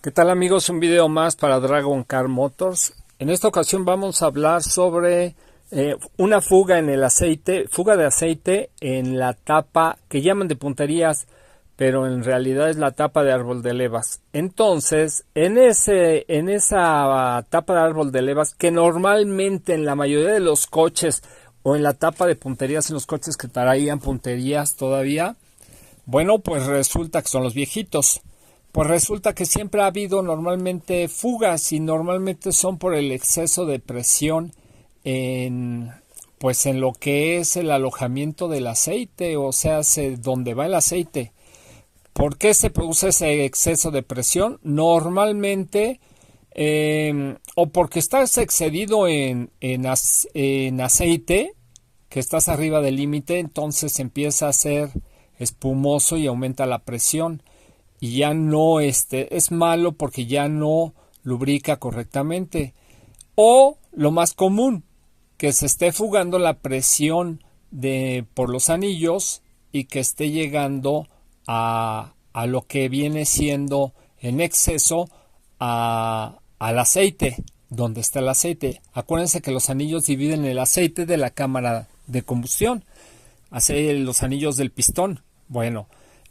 ¿Qué tal amigos? Un video más para Dragon Car Motors. En esta ocasión vamos a hablar sobre una fuga en el aceite, fuga de aceite en la tapa que llaman de punterías, pero en realidad es la tapa de árbol de levas. Entonces, en esa tapa de árbol de levas, que normalmente en la mayoría de los coches o en la tapa de punterías en los coches que traían punterías todavía, bueno, pues resulta que son los viejitos. Pues resulta que siempre ha habido normalmente fugas y normalmente son por el exceso de presión pues en lo que es el alojamiento del aceite, o sea, donde va el aceite. ¿Por qué se produce ese exceso de presión? Normalmente o porque estás excedido en aceite, que estás arriba del límite, entonces empieza a ser espumoso y aumenta la presión. Y ya no es malo porque ya no lubrica correctamente. O lo más común, que se esté fugando la presión por los anillos y que esté llegando a lo que viene siendo en exceso al aceite, donde está el aceite. Acuérdense que los anillos dividen el aceite de la cámara de combustión, los anillos del pistón. Bueno,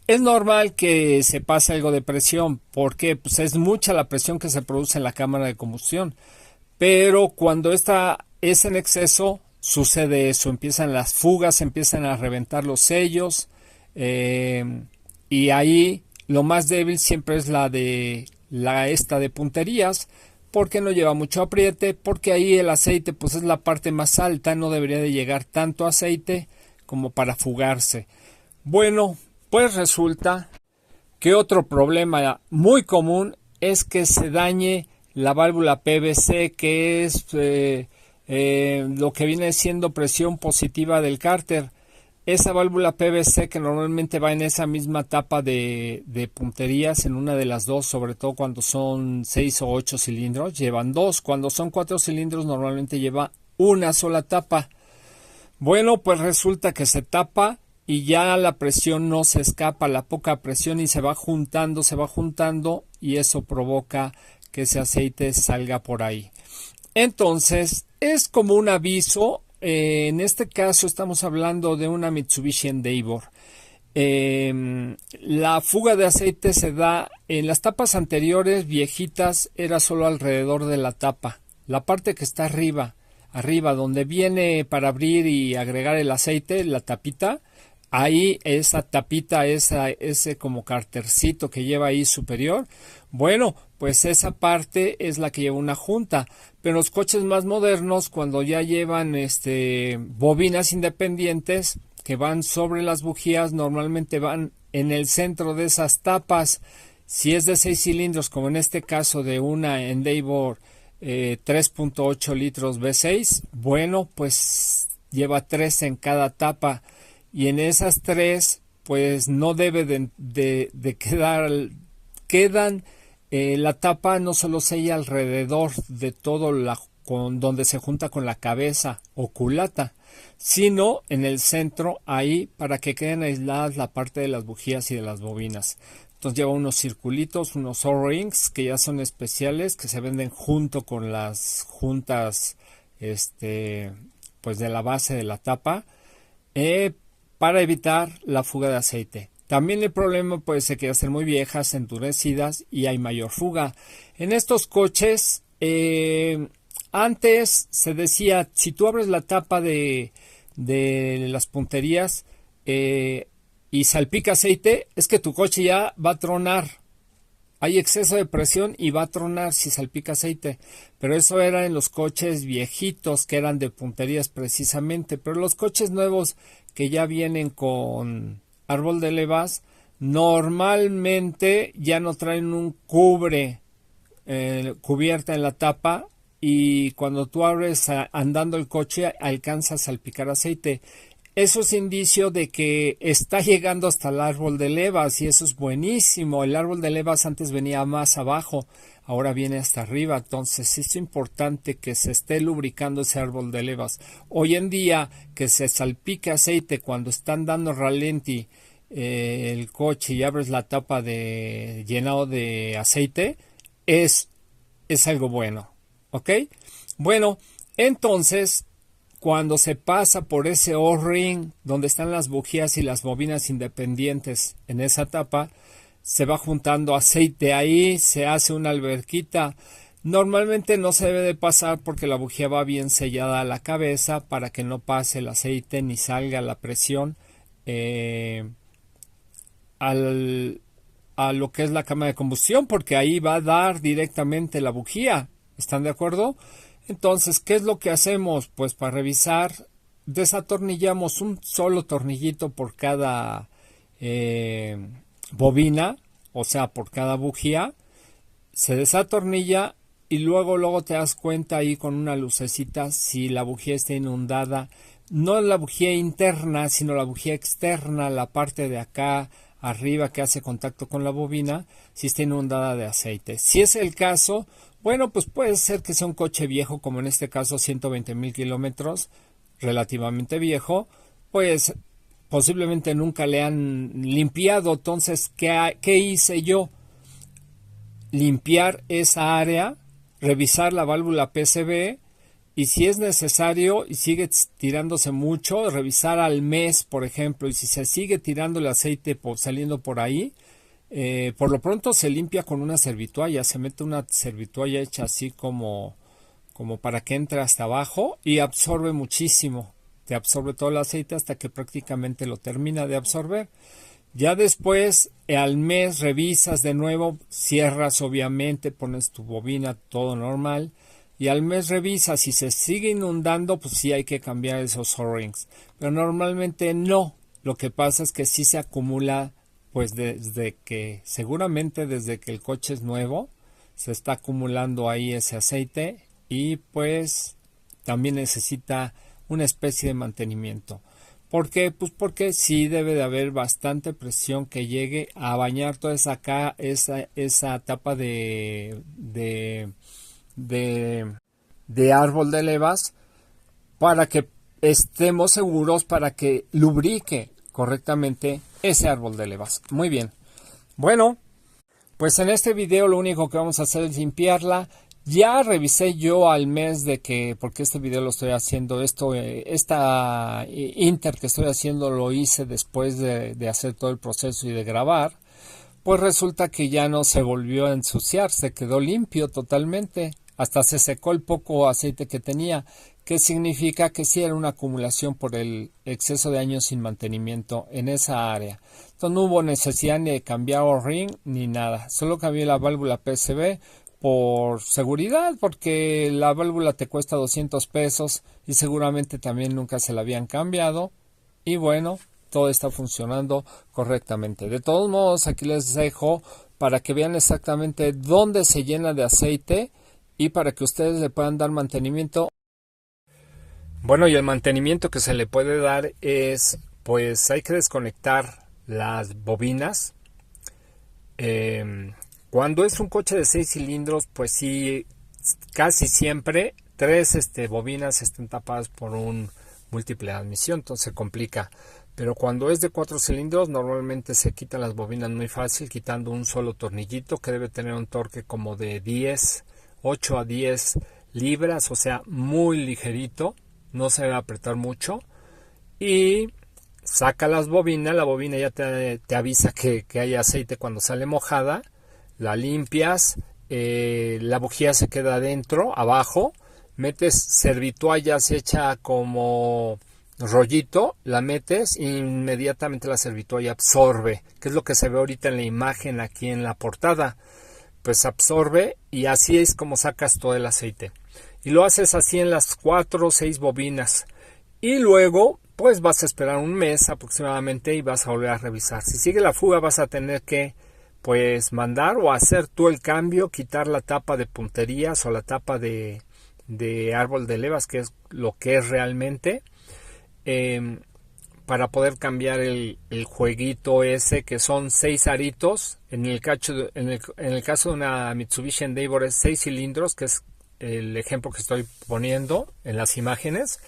es normal que se pase algo de presión porque pues, es mucha la presión que se produce en la cámara de combustión. Pero cuando esta es en exceso, sucede eso. Empiezan las fugas, empiezan a reventar los sellos. Y ahí lo más débil siempre es esta de punterías, porque no lleva mucho apriete, porque ahí el aceite pues es la parte más alta, no debería de llegar tanto aceite como para fugarse. Bueno, pues resulta que otro problema muy común es que se dañe la válvula PVC, que es lo que viene siendo presión positiva del cárter. Esa válvula PVC que normalmente va en esa misma tapa de punterías, en una de las dos, sobre todo cuando son 6 o 8 cilindros, llevan dos. Cuando son 4 cilindros normalmente lleva una sola tapa. Bueno, pues resulta que se tapa y ya la presión no se escapa, la poca presión, y se va juntando y eso provoca que ese aceite salga por ahí. Entonces es como un aviso. En este caso estamos hablando de una Mitsubishi Endeavor. La fuga de aceite se da en las tapas anteriores viejitas, era solo alrededor de la tapa, la parte que está arriba donde viene para abrir y agregar el aceite, la tapita. Ahí esa tapita, ese como cártercito que lleva ahí superior, bueno, pues esa parte es la que lleva una junta. Pero los coches más modernos, cuando ya llevan bobinas independientes que van sobre las bujías, normalmente van en el centro de esas tapas. Si es de 6 cilindros, como en este caso de una Endeavor 3.8 litros V6, bueno, pues lleva 3 en cada tapa. Y en esas 3, pues no debe de quedan, la tapa no solo sella alrededor de todo donde se junta con la cabeza o culata, sino en el centro, ahí, para que queden aisladas la parte de las bujías y de las bobinas. Entonces lleva unos circulitos, unos O-rings que ya son especiales, que se venden junto con las juntas pues de la base de la tapa, para evitar la fuga de aceite. También el problema puede ser que ya estén muy viejas, endurecidas y hay mayor fuga. En estos coches, antes se decía, si tú abres la tapa de las punterías y salpica aceite, es que tu coche ya va a tronar. Hay exceso de presión y va a tronar si salpica aceite. Pero eso era en los coches viejitos que eran de punterías precisamente. Pero los coches nuevos que ya vienen con árbol de levas, normalmente ya no traen un cubierta en la tapa, y cuando tú abres andando el coche alcanzas a salpicar aceite. Eso es indicio de que está llegando hasta el árbol de levas, y eso es buenísimo. El árbol de levas antes venía más abajo, ahora viene hasta arriba. Entonces es importante que se esté lubricando ese árbol de levas. Hoy en día, que se salpique aceite cuando están dando ralenti el coche y abres la tapa de llenado de aceite, es, es algo bueno, ¿ok? Bueno, entonces, cuando se pasa por ese O-ring donde están las bujías y las bobinas independientes en esa tapa, se va juntando aceite ahí, se hace una alberquita. Normalmente no se debe de pasar porque la bujía va bien sellada a la cabeza para que no pase el aceite ni salga la presión al, a lo que es la cámara de combustión, porque ahí va a dar directamente la bujía. ¿Están de acuerdo? Entonces, ¿qué es lo que hacemos? Pues para revisar, desatornillamos un solo tornillito por cada bobina, o sea, por cada bujía. Se desatornilla y luego te das cuenta ahí con una lucecita si la bujía está inundada. No la bujía interna, sino la bujía externa, la parte de acá arriba que hace contacto con la bobina, si está inundada de aceite. Si es el caso, bueno, pues puede ser que sea un coche viejo, como en este caso 120,000 kilómetros, relativamente viejo, pues posiblemente nunca le han limpiado. Entonces, ¿qué hice yo? Limpiar esa área, revisar la válvula PCV y si es necesario y sigue tirándose mucho, revisar al mes, por ejemplo, y si se sigue tirando el aceite saliendo por ahí, por lo pronto se limpia con una servitualla, se mete una servitualla hecha así como para que entre hasta abajo y absorbe muchísimo, te absorbe todo el aceite hasta que prácticamente lo termina de absorber. Ya después, al mes, revisas de nuevo, cierras obviamente, pones tu bobina, todo normal. Y al mes revisas, si se sigue inundando, pues sí hay que cambiar esos O-rings. Pero normalmente no. Lo que pasa es que sí se acumula, pues seguramente desde que el coche es nuevo, se está acumulando ahí ese aceite y pues también necesita una especie de mantenimiento. ¿Por qué? Pues porque sí debe de haber bastante presión que llegue a bañar toda esa tapa de árbol de levas para que estemos seguros, para que lubrique correctamente ese árbol de levas. Muy bien. Bueno, pues en este video lo único que vamos a hacer es limpiarla. Ya revisé yo al mes de que, porque este video lo estoy haciendo, esta Inter que estoy haciendo lo hice después de hacer todo el proceso y de grabar, pues resulta que ya no se volvió a ensuciar, se quedó limpio totalmente, hasta se secó el poco aceite que tenía, que significa que sí era una acumulación por el exceso de años sin mantenimiento en esa área. Entonces no hubo necesidad ni de cambiar O-ring ni nada, solo cambié la válvula PCV, por seguridad, porque la válvula te cuesta 200 pesos y seguramente también nunca se la habían cambiado. Y bueno, todo está funcionando correctamente. De todos modos, aquí les dejo para que vean exactamente dónde se llena de aceite y para que ustedes le puedan dar mantenimiento. Bueno, y el mantenimiento que se le puede dar es, pues hay que desconectar las bobinas. Cuando es un coche de 6 cilindros, pues sí, casi siempre 3 bobinas están tapadas por un múltiple de admisión, entonces se complica. Pero cuando es de 4 cilindros, normalmente se quitan las bobinas muy fácil, quitando un solo tornillito que debe tener un torque como de 8 a 10 libras, o sea, muy ligerito, no se debe apretar mucho. Y saca las bobinas, la bobina ya te avisa que hay aceite cuando sale mojada. La limpias, la bujía se queda adentro, abajo, metes servitoallas hecha como rollito, la metes e inmediatamente la servitoalla absorbe, que es lo que se ve ahorita en la imagen aquí en la portada, pues absorbe y así es como sacas todo el aceite. Y lo haces así en las 4 o 6 bobinas y luego pues vas a esperar un mes aproximadamente y vas a volver a revisar. Si sigue la fuga vas a tener que pues mandar o hacer tú el cambio, quitar la tapa de punterías o la tapa de árbol de levas, que es lo que es realmente, para poder cambiar el jueguito ese, que son 6 aritos. En el caso de una Mitsubishi Endeavor es 6 cilindros, que es el ejemplo que estoy poniendo en las imágenes.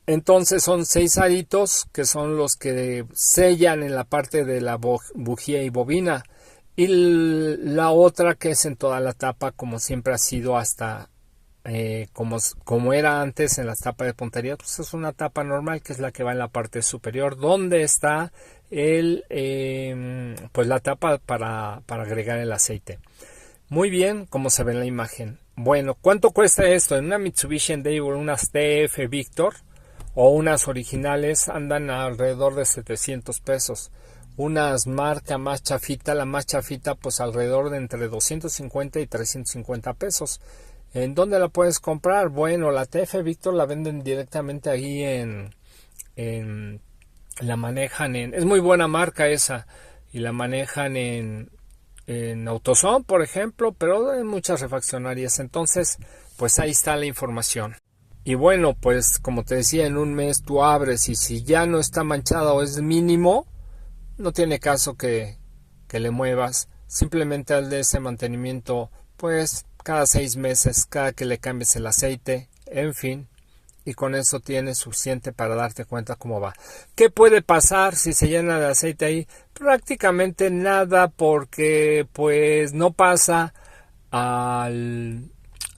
Entonces son 6 aritos que son los que sellan en la parte de la bujía y bobina. Y la otra que es en toda la tapa, como siempre ha sido hasta como era antes en las tapas de puntería, pues es una tapa normal que es la que va en la parte superior, donde está pues la tapa para agregar el aceite. Muy bien, como se ve en la imagen. Bueno, ¿cuánto cuesta esto? En una Mitsubishi Endeavor, unas TF Victor o unas originales andan alrededor de 700 pesos. Unas marca más chafita, la más chafita pues alrededor de entre 250 y 350 pesos. ¿En dónde la puedes comprar? Bueno, la TF Victor la venden directamente ahí la manejan es muy buena marca esa, y la manejan en AutoZone, por ejemplo, pero en muchas refaccionarias. Entonces, pues ahí está la información. Y bueno, pues como te decía, en un mes tú abres y si ya no está manchada o es mínimo, no tiene caso que le muevas. Simplemente hazle ese mantenimiento, pues cada 6 meses, cada que le cambies el aceite, en fin. Y con eso tienes suficiente para darte cuenta cómo va. ¿Qué puede pasar si se llena de aceite ahí? Prácticamente nada, porque pues no pasa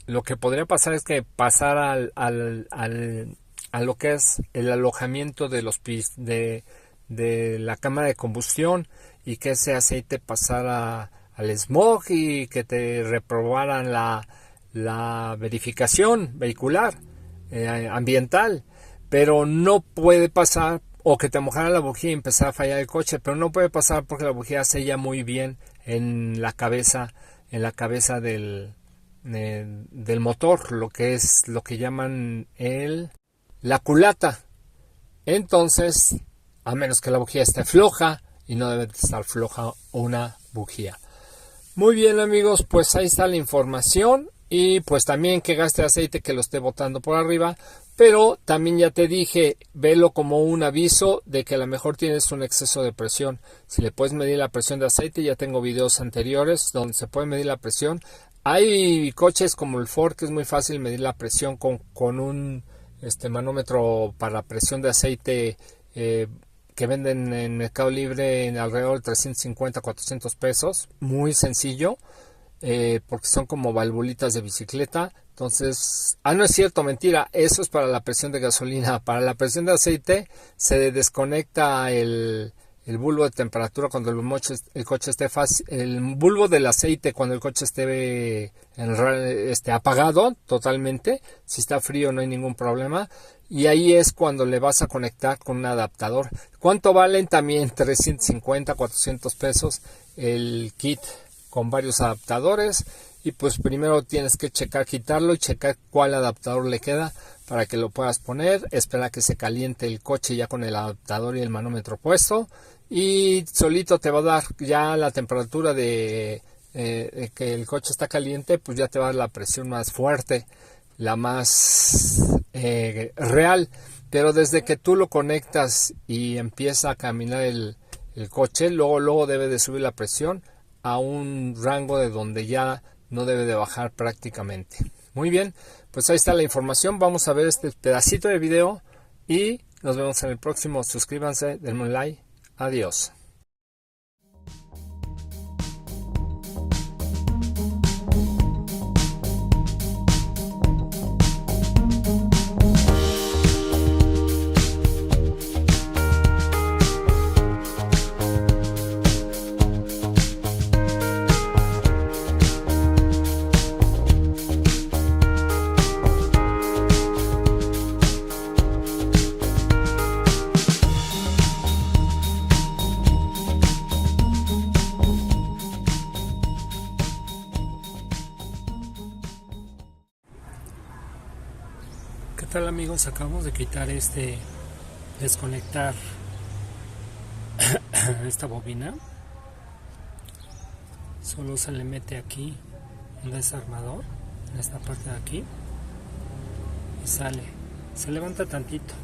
lo que podría pasar es que pasara a lo que es el alojamiento de de la cámara de combustión, y que ese aceite pasara al smog y que te reprobaran la verificación vehicular, ambiental. Pero no puede pasar, o que te mojara la bujía y empezara a fallar el coche, pero no puede pasar porque la bujía sella muy bien en la cabeza del motor, lo que llaman la culata. Entonces, a menos que la bujía esté floja, y no debe estar floja una bujía. Muy bien, amigos, pues ahí está la información. Y pues también que gaste aceite, que lo esté botando por arriba. Pero también ya te dije, velo como un aviso de que a lo mejor tienes un exceso de presión. Si le puedes medir la presión de aceite, ya tengo videos anteriores donde se puede medir la presión. Hay coches como el Ford que es muy fácil medir la presión con un manómetro para presión de aceite, que venden en Mercado Libre en alrededor de 350 400 pesos. Muy sencillo, porque son como valvulitas de bicicleta. Entonces, no es cierto, mentira, eso es para la presión de gasolina. Para la presión de aceite se desconecta el bulbo de temperatura cuando el coche esté fácil, el bulbo del aceite cuando el coche esté apagado totalmente. Si está frío no hay ningún problema, y ahí es cuando le vas a conectar con un adaptador. ¿Cuánto valen? También 350 400 pesos el kit con varios adaptadores. Y pues primero tienes que quitarlo y checar cuál adaptador le queda para que lo puedas poner. Espera que se caliente el coche ya con el adaptador y el manómetro puesto, y solito te va a dar ya la temperatura de que el coche está caliente, pues ya te va a dar la presión más fuerte, la más real. Pero desde que tú lo conectas y empieza a caminar el coche, luego debe de subir la presión a un rango de donde ya no debe de bajar prácticamente. Muy bien, pues ahí está la información. Vamos a ver este pedacito de video y nos vemos en el próximo. Suscríbanse, denme un like. Adiós. ¿Qué tal, amigos? Acabamos de quitar desconectar esta bobina. Solo se le mete aquí un desarmador en esta parte de aquí y se levanta tantito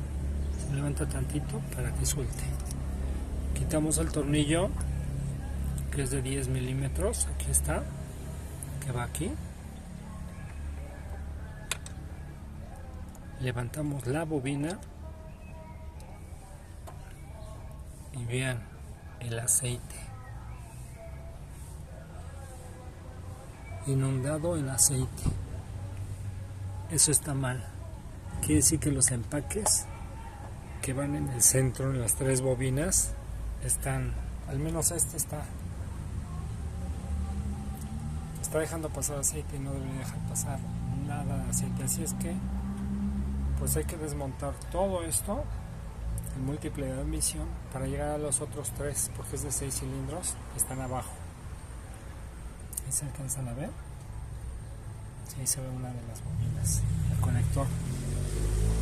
para que suelte. Quitamos el tornillo, que es de 10 milímetros, aquí está, que va aquí. Levantamos la bobina y vean el aceite. inundado en aceite. Eso está mal. Quiere decir que los empaques que van en el centro, en las 3 bobinas, están, al menos este está dejando pasar aceite y no debería dejar pasar nada de aceite. Así es que pues hay que desmontar todo esto, el múltiple de admisión, para llegar a los otros 3, porque es de 6 cilindros, están abajo. Ahí se alcanzan a ver. Sí, ahí se ve una de las bobinas, el conector,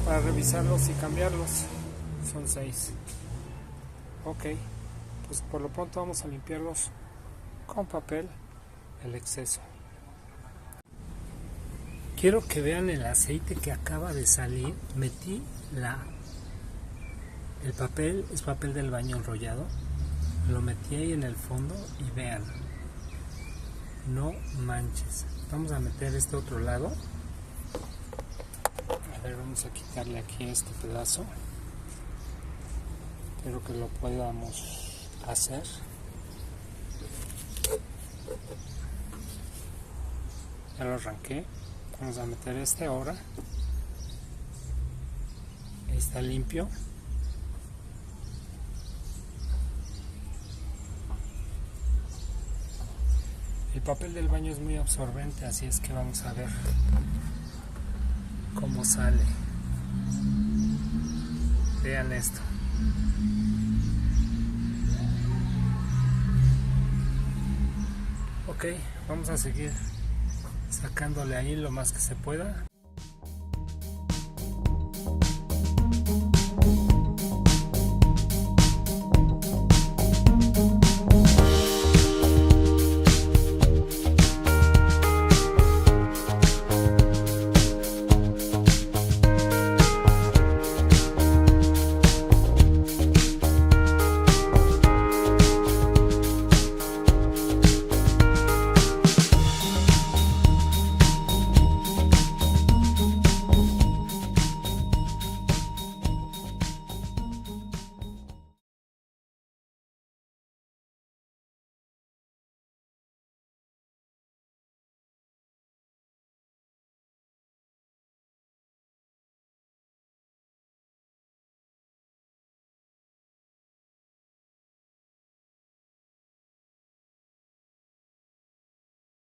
para revisarlos y cambiarlos. Son 6. Ok, pues por lo pronto vamos a limpiarlos con papel, el exceso. Quiero que vean el aceite que acaba de salir. Metí el papel, es papel del baño enrollado, lo metí ahí en el fondo y vean, no manches. Vamos a meter este otro lado. A ver, vamos a quitarle aquí este pedazo. Espero que lo podamos hacer. Ya lo arranqué. Vamos a meter este ahora. Ahí está limpio. El papel del baño es muy absorbente, así es que vamos a ver cómo sale. Vean esto. Ok, vamos a seguir sacándole ahí lo más que se pueda.